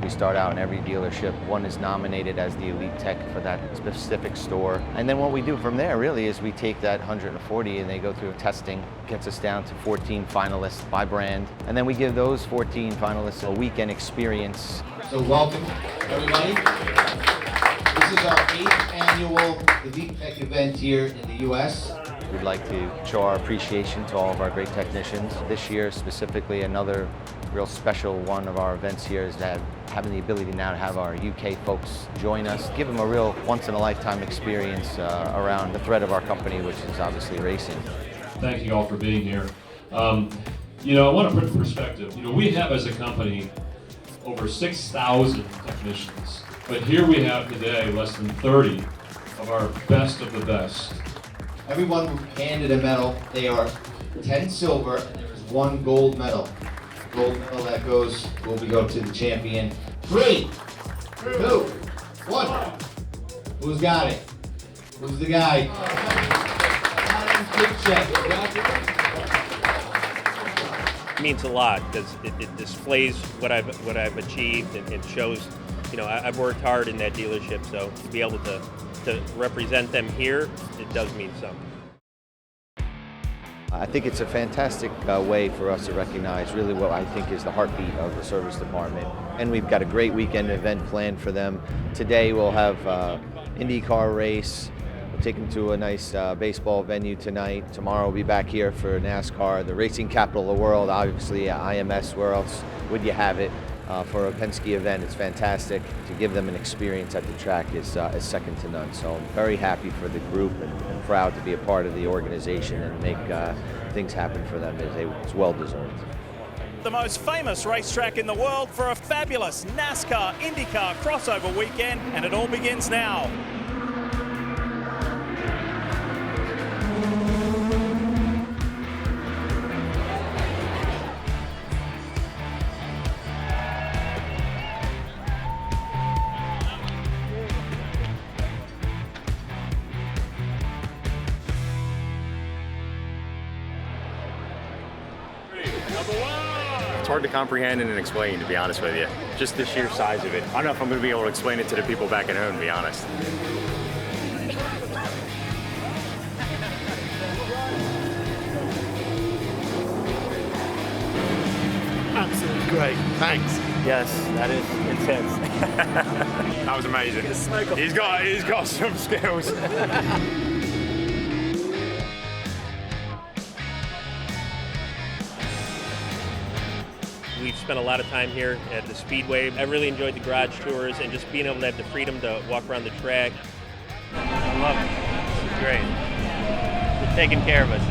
We start out in every dealership. One is nominated as the elite tech for that specific store. And then what we do from there really is we take that 140 and they go through testing, gets us down to 14 finalists by brand. And then we give those 14 finalists a weekend experience. So welcome, everybody. This is our 8th annual Elite Tech event here in the U.S. We'd like to show our appreciation to all of our great technicians. This year specifically, another real special one of our events here is that having the ability now to have our UK folks join us, give them a real once-in-a-lifetime experience around the thread of our company, which is obviously racing. Thank you all for being here. I want to put in perspective, we have as a company over 6,000 technicians, but here we have today less than 30 of our best of the best. Everyone was handed a medal. They are 10 silver and there is 1 gold medal. Gold medal that will go to the champion. 3, 2, 1. Who's got it? Who's the guy? It means a lot because it displays what I've achieved and it shows, I've worked hard in that dealership, so to be able to represent them here, it does mean something. I think it's a fantastic way for us to recognize really what I think is the heartbeat of the service department. And we've got a great weekend event planned for them. Today we'll have IndyCar race. We'll take them to a nice baseball venue tonight. Tomorrow we'll be back here for NASCAR, the racing capital of the world, obviously IMS, where else would you have it? For a Penske event, it's fantastic. To give them an experience at the track is second to none. So I'm very happy for the group and proud to be a part of the organization and make things happen for them. It's well deserved. The most famous racetrack in the world for a fabulous NASCAR IndyCar crossover weekend, and it all begins now. It's hard to comprehend and explain, to be honest with you. Just the sheer size of it. I don't know if I'm going to be able to explain it to the people back at home, to be honest. Absolutely great. Thanks. Yes, that is intense. That was amazing. He's got some skills. We've spent a lot of time here at the Speedway. I really enjoyed the garage tours and just being able to have the freedom to walk around the track. I love it. This is great. They're taking care of us.